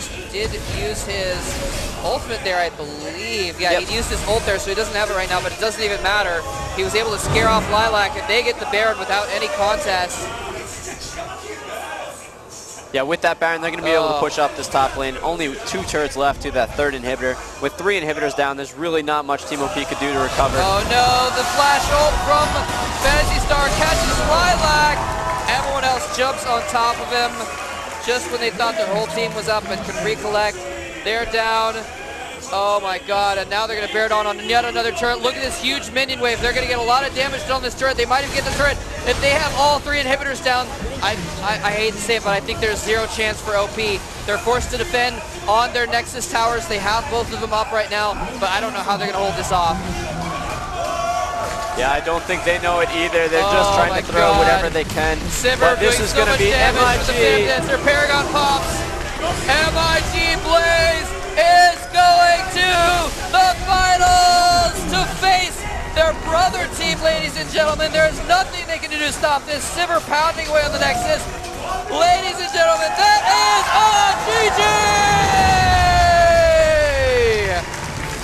just did use his ultimate there, I believe. Yeah, he used his ult there, so he doesn't have it right now, but it doesn't even matter. He was able to scare off Lilac, and they get the Baron without any contest. Yeah, with that Baron, they're going to be able to push up this top lane. Only 2 turrets left to that 3rd inhibitor. With 3 inhibitors down, there's really not much Team OP could do to recover. Oh no, the flash ult from Fantasy Star catches Lilac. Everyone else jumps on top of him just when they thought their whole team was up and could recollect. They're down. Oh my god, and now they're going to bear down on yet another turret. Look at this huge minion wave. They're going to get a lot of damage done on this turret. They might even get the turret. If they have all 3 inhibitors down, I hate to say it, but I think there's 0 chance for OP. They're forced to defend on their Nexus towers. They have both of them up right now, but I don't know how they're going to hold this off. Yeah, I don't think they know it either. They're just trying to throw whatever they can. Sivir this is going to be MiG. Their Paragon pops. MiG Blaze is going to the finals to face their brother team, ladies and gentlemen. There's nothing they can do to stop this. Sivir pounding away on the Nexus. Ladies and gentlemen, that is on GG!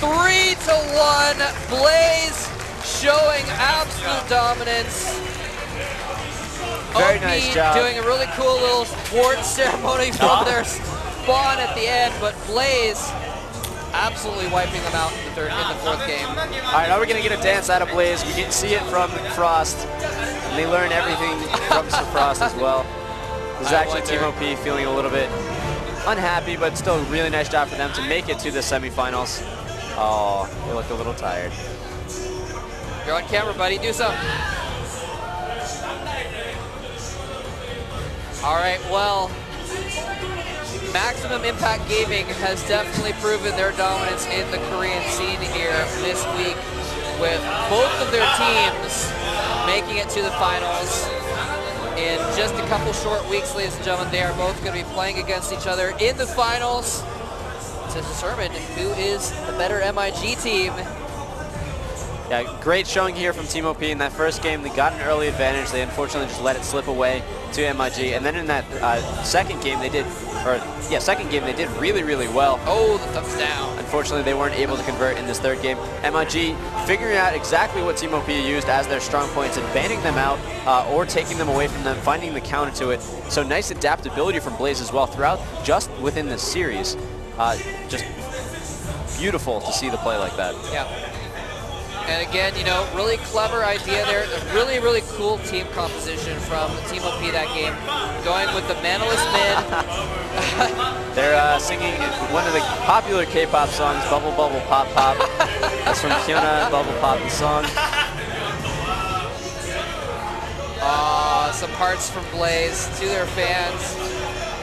3-1 Blaze showing absolute dominance. Very OP nice job. Doing a really cool little award ceremony from their spawn at the end, but Blaze absolutely wiping them out in the 4th game. All right, now we're going to get a dance out of Blaze. We can see it from Frost, and they learn everything from Sir Frost as well. This is actually Team OP feeling a little bit unhappy, but still a really nice job for them to make it to the semifinals. Oh, they look a little tired. You're on camera, buddy. Do something. All right, well, Maximum Impact Gaming has definitely proven their dominance in the Korean scene here this week, with both of their teams making it to the finals. In just a couple short weeks, ladies and gentlemen, they are both going to be playing against each other in the finals to determine who is the better MiG team. Yeah, great showing here from Team OP. In that first game, they got an early advantage. They unfortunately just let it slip away to MiG. And then in that second game, they did really, really well. Oh, the thumbs down. Unfortunately, they weren't able to convert in this 3rd game. MiG figuring out exactly what Team OP used as their strong points and banning them out or taking them away from them, finding the counter to it. So nice adaptability from Blaze as well throughout just within this series. Just beautiful to see the play like that. Yeah. And again, you know, really clever idea there. A really, really cool team composition from Team OP that game. Going with the manaless mid. They're singing one of the popular K-pop songs, Bubble Bubble Pop Pop. That's from Kyona, Bubble Pop, the song. Some hearts from Blaze to their fans.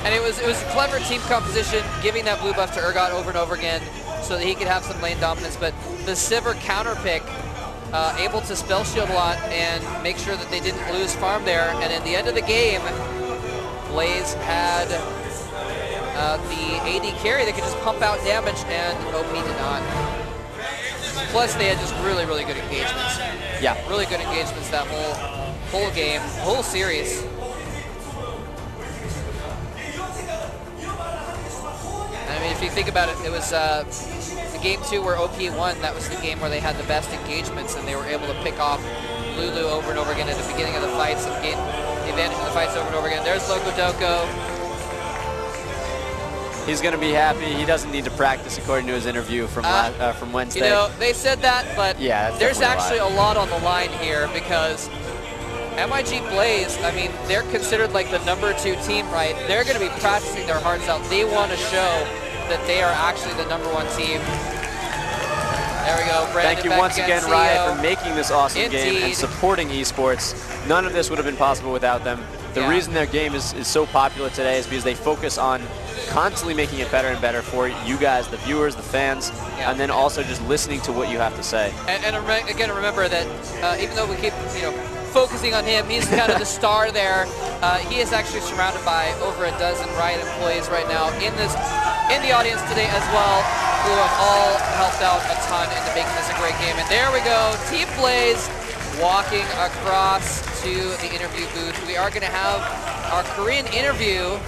And it was a clever team composition, giving that blue buff to Urgot over and over again so that he could have some lane dominance. But the Sivir counter pick, able to spell shield a lot and make sure that they didn't lose farm there. And in the end of the game, Blaze had the AD carry that could just pump out damage, and OP did not. Plus, they had just really, really good engagements. Yeah. Really good engagements that whole game, whole series. I mean, if you think about it, it was the game 2 where OP won. That was the game where they had the best engagements, and they were able to pick off Lulu over and over again at the beginning of the fights and gain the advantage of the fights over and over again. There's Loco Doco. He's going to be happy. He doesn't need to practice, according to his interview from Wednesday. You know, they said that, but yeah, there's actually a lot on the line here, because MiG Blaze, I mean, they're considered like the #2 team, right? They're going to be practicing their hearts out. They want to show that they are actually the #1 team. There we go. Brandon, thank you once again, CEO. Riot, for making this awesome game and supporting esports. None of this would have been possible without them. The reason their game is so popular today is because they focus on constantly making it better and better for you guys, the viewers, the fans, and then also just listening to what you have to say. And again, remember that even though we keep, focusing on him, he's kind of the star there. He is actually surrounded by over a dozen Riot employees right now in the audience today as well, who have all helped out a ton into making this a great game. And there we go, Team Blaze walking across to the interview booth. We are going to have our Korean interview,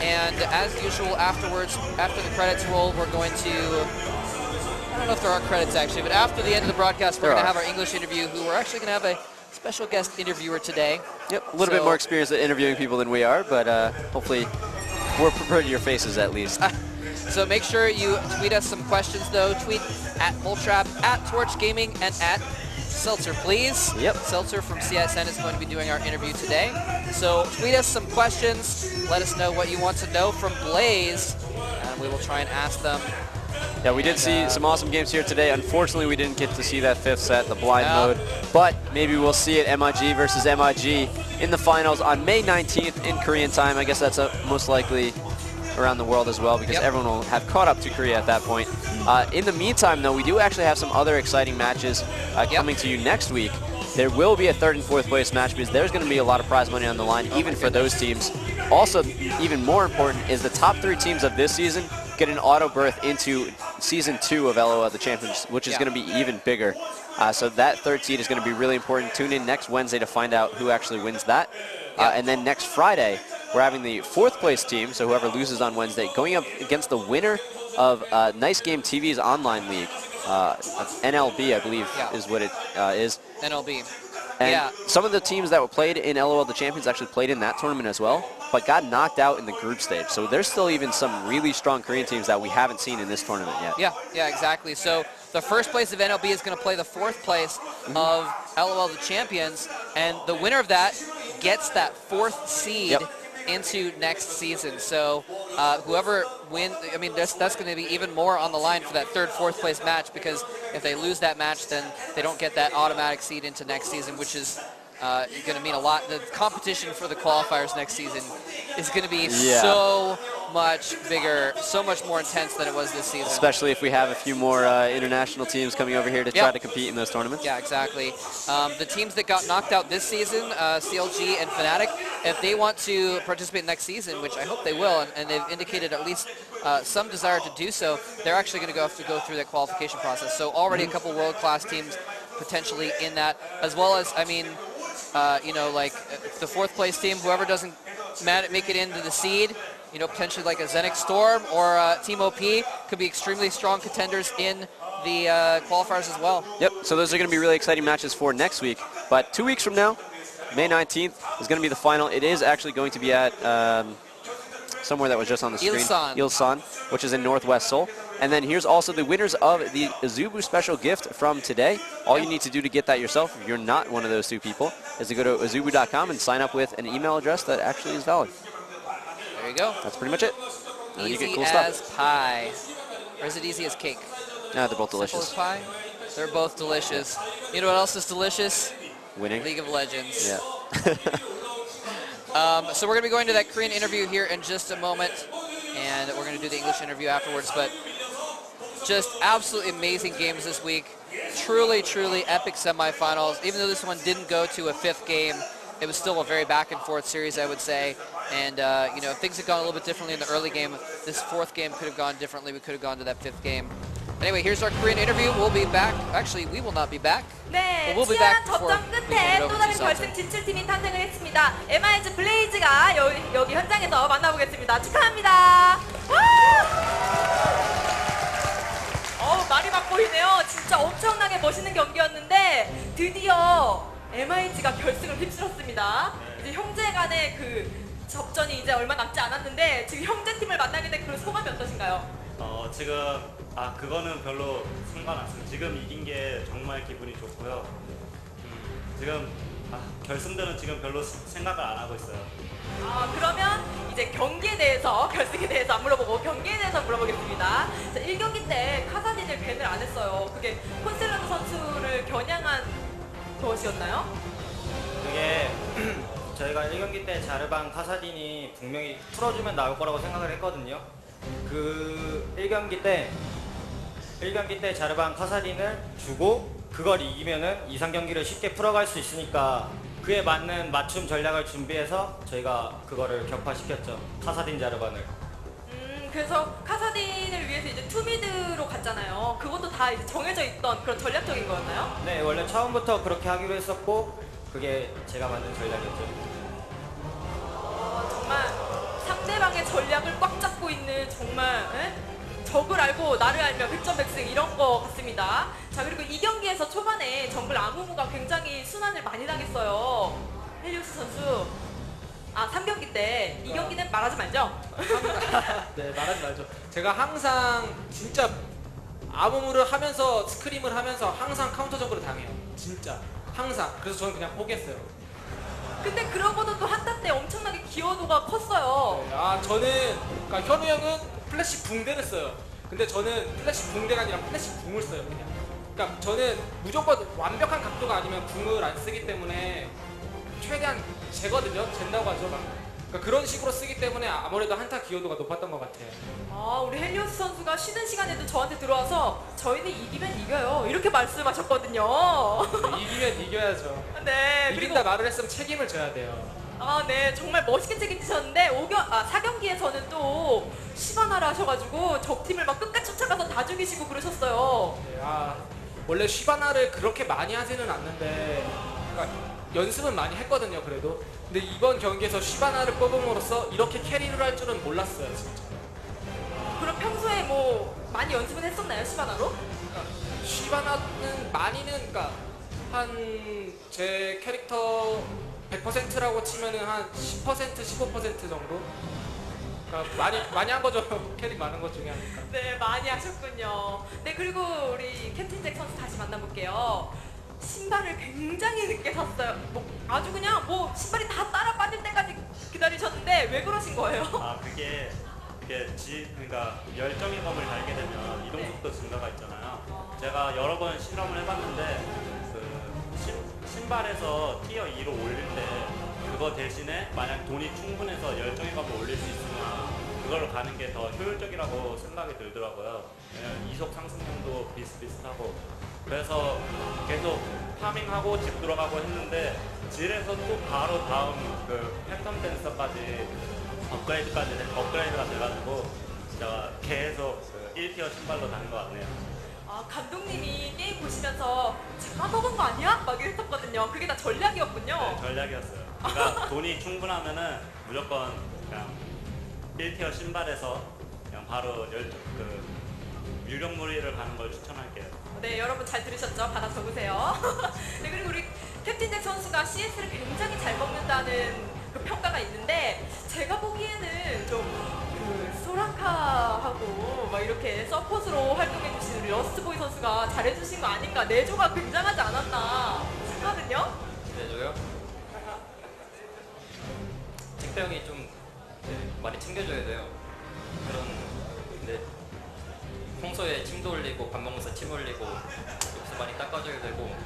And as usual, afterwards, after the credits roll, we're going to, I don't know if there are credits actually, but after the end of the broadcast, we're going to have our English interview, who we're actually going to have a special guest interviewer today. Yep, a little bit more experience at interviewing people than we are, but hopefully we're prepared to your faces at least. So make sure you tweet us some questions though. Tweet at Moltrap, at Torch Gaming, and at Seltzer, please. Yep. Seltzer from CSN is going to be doing our interview today. So tweet us some questions. Let us know what you want to know from Blaze, and we will try and ask them. Yeah, we did see some awesome games here today. Unfortunately, we didn't get to see that 5th set, the blind mode, but maybe we'll see it MiG versus MiG in the finals on May 19th in Korean time. I guess that's most likely around the world as well, because everyone will have caught up to Korea at that point. In the meantime, though, we do actually have some other exciting matches coming to you next week. There will be a 3rd and 4th place match, because there's going to be a lot of prize money on the line, even for those teams. Also, even more important is the top 3 teams of this season get an auto berth into Season 2 of LOL the Champions, which is going to be even bigger. So that 3rd seed is going to be really important. Tune in next Wednesday to find out who actually wins that. And then next Friday, we're having the 4th place team, so whoever loses on Wednesday, going up against the winner of Nice Game TV's online league. NLB, I believe, is what it is. NLB. And some of the teams that were played in LOL the Champions actually played in that tournament as well, but got knocked out in the group stage. So there's still even some really strong Korean teams that we haven't seen in this tournament yet. Yeah, exactly. So the 1st place of NLB is going to play the 4th place of LOL the Champions, and the winner of that gets that 4th seed into next season. So whoever wins, I mean, that's going to be even more on the line for that 3rd, 4th place match, because if they lose that match, then they don't get that automatic seed into next season, which is going to mean a lot. The competition for the qualifiers next season is going to be so much bigger, so much more intense than it was this season. Especially if we have a few more international teams coming over here to try to compete in those tournaments. Yeah, exactly. The teams that got knocked out this season, CLG and Fnatic, if they want to participate next season, which I hope they will, and they've indicated at least some desire to do so, they're actually going to have to go through that qualification process. So already a couple world-class teams potentially in that, as well as, I mean, you know, like the 4th place team, whoever doesn't make it into the seed, you know, potentially like a Zenix Storm or Team OP could be extremely strong contenders in the qualifiers as well. Yep, so those are going to be really exciting matches for next week. But 2 weeks from now, May 19th, is going to be the final. It is actually going to be at somewhere that was just on the screen. Ilsan, which is in Northwest Seoul. And then here's also the winners of the Azubu special gift from today. All you need to do to get that yourself, if you're not one of those 2 people, is to go to azubu.com and sign up with an email address that actually is valid. There you go. That's pretty much it. Easy you get cool as stuff. pie. Or is it easy as cake? No, they're both delicious. Simple as pie? They're both delicious. You know what else is delicious? Winning. League of Legends. Yeah. So we're going to be going to that Korean interview here in just a moment, and we're going to do the English interview afterwards. But just absolutely amazing games this week. Truly, truly epic semifinals. Even though this one didn't go to a 5th game, it was still a very back-and-forth series, I would say. And, you know, if things had gone a little bit differently in the early game, this 4th game could have gone differently. We could have gone to that 5th game. Anyway, here's our Korean interview. We'll be back. Actually, we will not be back. 네, We'll be back 치열한 before 접전 we 끝에 hand it 또 over 다른 to Seltzer. 결승 진출팀이 탄생을 했습니다. MiG 블레이즈가 여기 현장에서 만나보겠습니다. 축하합니다. 많이 막 보이네요. 진짜 엄청나게 멋있는 경기였는데 드디어 MIG가 결승을 휩쓸었습니다. 이제 형제 간의 그 접전이 이제 얼마 남지 않았는데 지금 형제팀을 만나게 된 그런 소감이 어떠신가요? 지금 그거는 별로 상관없습니다. 지금 이긴 게 정말 기분이 좋고요. 지금 결승전은 지금 별로 생각을 안 하고 있어요. 그러면 이제 경기에 대해서, 결승에 대해서 안 물어보고 경기에 대해서 물어보겠습니다. 자, 1경기 때 카사딘을 밴을 안 했어요. 그게 콘셀러드 선수를 겨냥한 것이었나요? 그게 저희가 1경기 때 자르반 카사딘이 분명히 풀어주면 나올 거라고 생각을 했거든요. 그 1경기 때 자르반 카사딘을 주고 그걸 이기면은 2, 3경기를 쉽게 풀어갈 수 있으니까 그에 맞는 맞춤 전략을 준비해서 저희가 그거를 격파시켰죠. 카사딘 자르반을. 그래서 카사딘을 위해서 이제 투미드로 갔잖아요. 그것도 다 이제 정해져 있던 그런 전략적인 거였나요? 네, 원래 처음부터 그렇게 하기로 했었고 그게 제가 만든 전략이었죠. 정말 상대방의 전략을 꽉 잡고 있는 정말 적을 알고 나를 알면 백전백승 이런 거 같습니다. 자, 그리고 이 경기에서 초반에 정글 아무무가 굉장히 순환을 많이 당했어요. 헬리오스 선수. 3경기 때. 이 경기는 말하지 말죠? 네, 말하지 말죠. 제가 항상 진짜 아무무를 하면서 스크림을 하면서 항상 카운터 정글을 당해요. 진짜 항상. 그래서 저는 그냥 포기했어요. 근데 그러고도 또 한타 때 엄청나게 기여도가 컸어요. 네, 저는 그러니까 현우 형은 플래시 붕대를 써요. 근데 저는 플래시 붕대가 아니라 플래시 붕을 써요. 그냥. 그러니까 저는 무조건 완벽한 각도가 아니면 붕을 안 쓰기 때문에 최대한 재거든요. 잰다고 하죠. 그러니까 그런 식으로 쓰기 때문에 아무래도 한타 기여도가 높았던 것 같아요. 우리 헬리오스 선수가 쉬는 시간에도 저한테 들어와서 저희는 이기면 이겨요. 이렇게 말씀하셨거든요. 네, 이기면 이겨야죠. 네, 이긴다 말을 했으면 책임을 져야 돼요. 네, 정말 멋있게 책임지셨는데 4경기에서는 또 시바나를 하셔가지고 적팀을 막 끝까지 쫓아가서 다 죽이시고 그러셨어요. 네, 원래 쉬바나를 그렇게 많이 하지는 않는데 그러니까 연습은 많이 했거든요. 그래도 근데 이번 경기에서 쉬바나를 뽑음으로써 이렇게 캐리를 할 줄은 몰랐어요. 진짜. 그럼 평소에 뭐 많이 연습은 했었나요, 시바나로? 그러니까 쉬바나는 많이는 그러니까 한 제 캐릭터 100%라고 치면은 한 10%, 15% 정도. 그러니까 많이 한 거죠. 캐릭 많은 것 중에 하니까. 네, 많이 하셨군요. 네, 그리고 우리 캡틴 잭 선수 다시 만나볼게요. 신발을 굉장히 늦게 샀어요. 아주 그냥 신발이 다 따라 빠질 때까지 기다리셨는데 왜 그러신 거예요? 그게 그러니까 열정의 검을 달게 되면 이동 속도 증가가 있잖아요. 제가 여러 번 실험을 해봤는데 신발에서 티어 2로 올릴 때 그거 대신에 만약 돈이 충분해서 열정의 검을 올릴 수 있으면 그걸로 가는 게 더 효율적이라고 생각이 들더라고요. 왜냐면 이속 상승률도 비슷비슷하고. 그래서 계속 파밍하고 집 들어가고 했는데 질에서 또 바로 다음 그 팬텀 댄서까지 업그레이드가 돼가지고 제가 계속 1티어 신발로 다닌 것 같네요. 감독님이 게임 보시면서 제가 먹은 거 아니야? 막 이랬었거든요. 그게 다 전략이었군요. 네, 전략이었어요. 그러니까 돈이 충분하면은 무조건 그냥 1티어 신발에서 그냥 바로 유령무리를 가는 걸 추천할게요. 네, 여러분 잘 들으셨죠? 받아 적으세요. 네, 그리고 우리 캡틴 잭 선수가 CS를 굉장히 잘 먹는다는 그 평가가 있는데 제가 보기에는 좀 소라카하고 막 이렇게 서폿으로 활동해주신 우리 러스트보이 선수가 잘해주신 거 아닌가. 내조가 굉장하지 않았나 싶거든요. 내줘요? 택배 형이 좀 많이 챙겨줘야 돼요. 근데 평소에 침도 올리고 밥 먹으면서 침 올리고 욕수 많이 닦아줘야 되고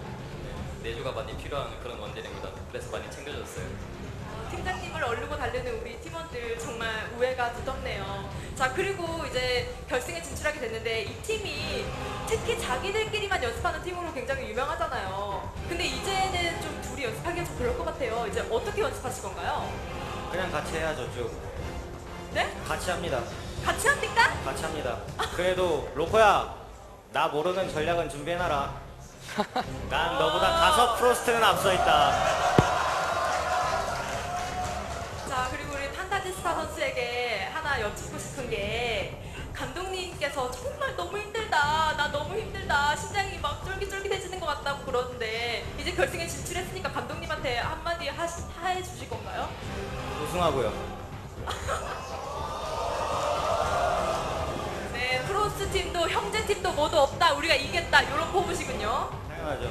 내조가 많이 필요한 그런 원딜입니다. 그래서 많이 챙겨줬어요. 팀장님을 얼르고 달리는 우리 팀원들 정말 우애가 두텁네요. 자, 그리고 이제 결승에 진출하게 됐는데 이 팀이 특히 자기들끼리만 연습하는 팀으로 굉장히 유명하잖아요. 근데 이제는 좀 둘이 연습하기가 좀 그럴 것 같아요. 이제 어떻게 연습하실 건가요? 그냥 같이 해야죠, 쭉. 네? 같이 합니다. 같이 합니까? 같이 합니다. 그래도 로코야, 나 모르는 전략은 준비해놔라. 난 너보다 5%는 앞서 있다. 자, 그리고 우리 판타지스타 선수에게 하나 여쭙고 싶은 게 감독님께서 정말 너무 힘들다, 나 너무 힘들다, 심장이 막 쫄깃쫄깃해지는 것 같다고 그러는데 이제 결승에 진출했으니까 감독님한테 한마디 해주실 건가요? 우승하고요. 네, 프로스 팀도 형제 팀도 모두 없다, 우리가 이겼다, 이런 포부시군요. 당연하죠.